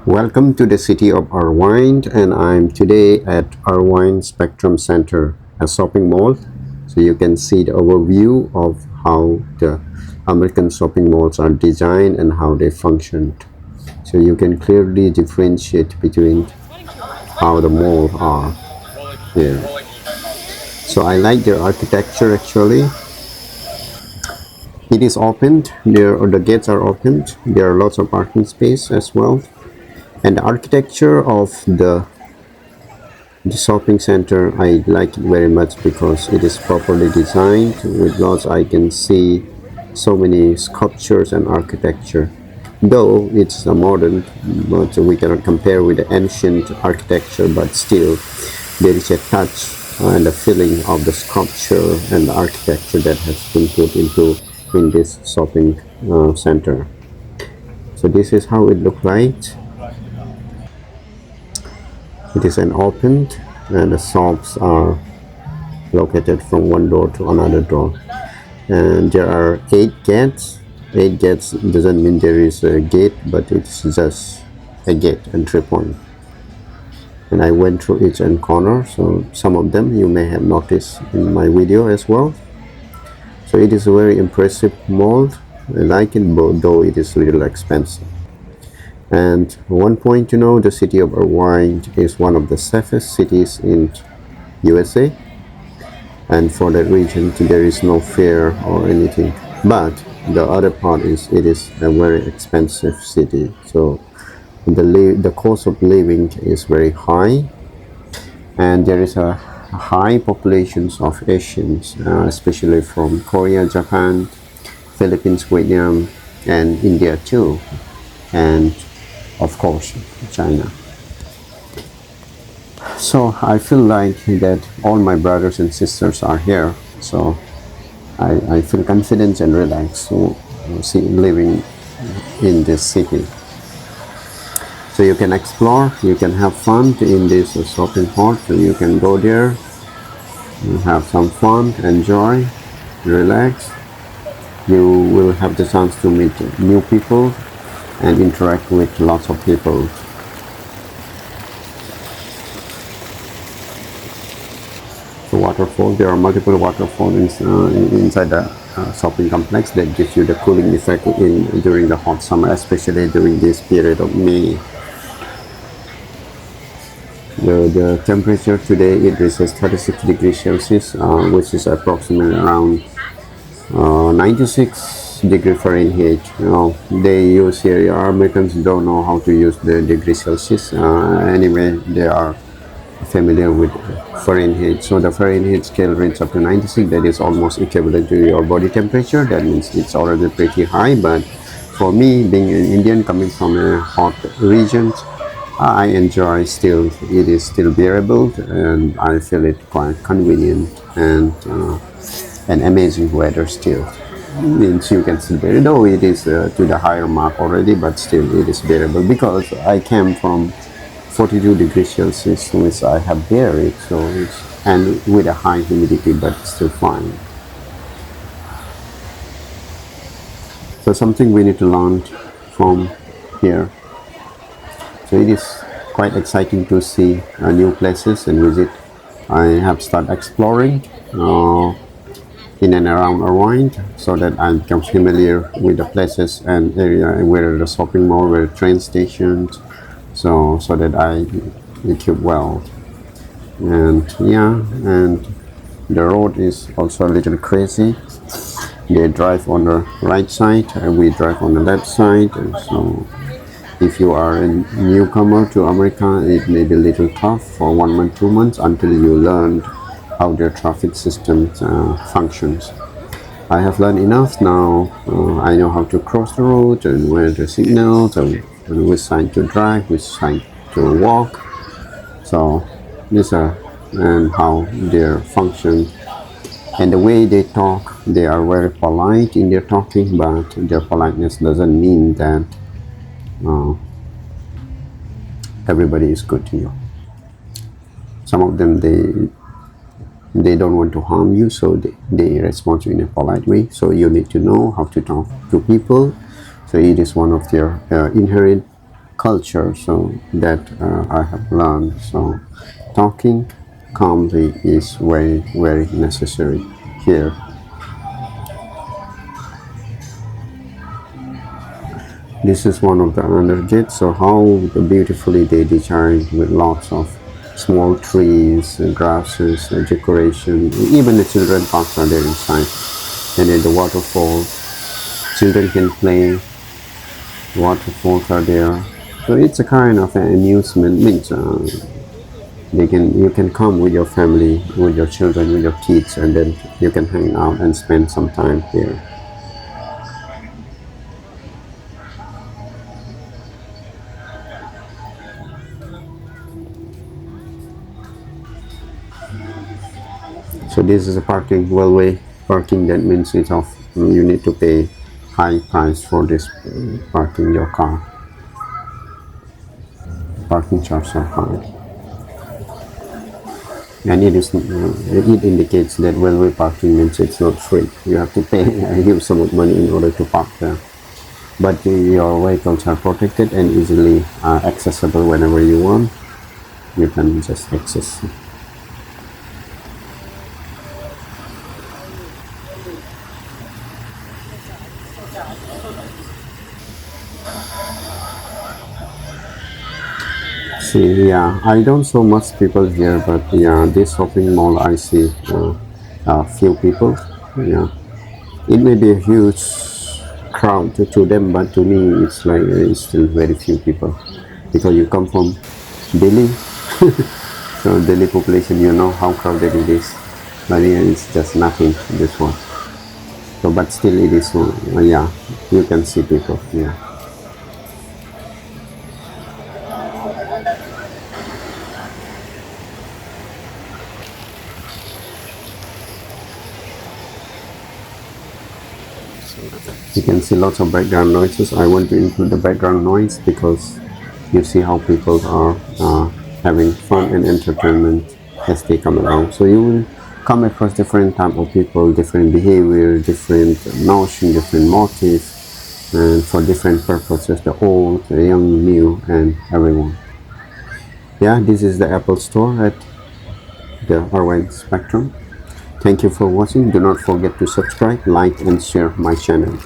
Welcome to the city of Irvine, and I'm today at Irvine Spectrum Center, a shopping mall. So you can see the overview of how the American shopping malls are designed and how they function. So you can clearly differentiate between how the malls are here. So I like their architecture actually. It is opened, the gates are opened. There are lots of parking space as well. And the architecture of the shopping center, I like it very much because it is properly designed with lots. I can see so many sculptures and architecture. Though it's a modern, but we cannot compare with the ancient architecture, but still there is a touch and a feeling of the sculpture and the architecture that has been put into in this shopping center. So this is how it looks like. It is an opened, and the shops are located from one door to another door. And there are 8 gates. 8 gates doesn't mean there is a gate, but it's just a gate, entry point. And I went through each and corner, so some of them you may have noticed in my video as well. So it is a very impressive mall. I like it, though it is a little expensive. And one point to know, the city of Irvine is one of the safest cities in USA, and for that reason there is no fear or anything. But the other part is it is a very expensive city, so the cost of living is very high, and there is a high populations of Asians, especially from Korea, Japan, Philippines, Vietnam, and India too, and of course China. So I feel like that all my brothers and sisters are here, so I feel confident and relaxed to living in this city. So you can explore, you can have fun in this shopping mall. So you can go there, have some fun, enjoy, relax. You will have the chance to meet new people and interact with lots of people. The waterfall, there are multiple waterfalls inside the shopping complex that gives you the cooling effect during the hot summer, especially during this period of May. The temperature today it reaches 36 degrees Celsius, which is approximately around 96 degree Fahrenheit. They use here, Americans don't know how to use the degree Celsius. Anyway, they are familiar with Fahrenheit. So the Fahrenheit scale reads up to 96. That is almost equivalent to your body temperature. That means it's already pretty high. But for me, being an Indian coming from a hot region, I enjoy still. It is still bearable, and I feel it quite convenient and an amazing weather still. Means you can still bear it, though it is to the higher mark already, but still it is bearable because I came from 42 degrees Celsius, which I have bear it, so it's, and with a high humidity, but still fine. So something we need to learn from here. So it is quite exciting to see new places and visit. I have started exploring in and around Irvine, so that I become familiar with the places and area, where the shopping mall, where train stations, so that I keep well. And yeah, and the road is also a little crazy. They drive on the right side and we drive on the left side, and so if you are a newcomer to America, it may be a little tough for 1 month, 2 months until you learn how their traffic system functions. I have learned enough now. I know how to cross the road and where the signals and which side to drive, which side to walk. So these are and how their function and the way they talk. They are very polite in their talking, but their politeness doesn't mean that everybody is good to you. Some of them they don't want to harm you, so they respond to you in a polite way. So you need to know how to talk to people. So it is one of their inherent culture, so that I have learned. So talking calmly is very, very necessary here. This is one of the under gates. So how beautifully they designed with lots of small trees, grasses, decoration. Even the children parks are there inside. And then the waterfall. Children can play. Waterfalls are there. So it's a kind of an amusement. Means you can come with your family, with your children, with your kids, and then you can hang out and spend some time here. So this is a parking railway parking. That means it's off. You need to pay high price for this parking your car. Parking charges are high, and it indicates that railway parking means it's not free. You have to pay a huge sum of money in order to park there. But your vehicles are protected and easily accessible whenever you want. You can just access. See, yeah, I don't so much people here, but yeah, this shopping mall I see a few people. Yeah, it may be a huge crowd to them, but to me it's like it's still very few people because you come from Delhi, so Delhi population, you know how crowded it is. But here it's just nothing. This one. So, but still it is. Yeah, you can see people. Yeah. You can see lots of background noises. I want to include the background noise because you see how people are having fun and entertainment as they come along. So you will come across different type of people, different behavior, different notion, different motive, and for different purposes, the old, the young, new, and everyone. Yeah, this is the Apple Store at the Irvine Spectrum. Thank you for watching. Do not forget to subscribe, like, and share my channel.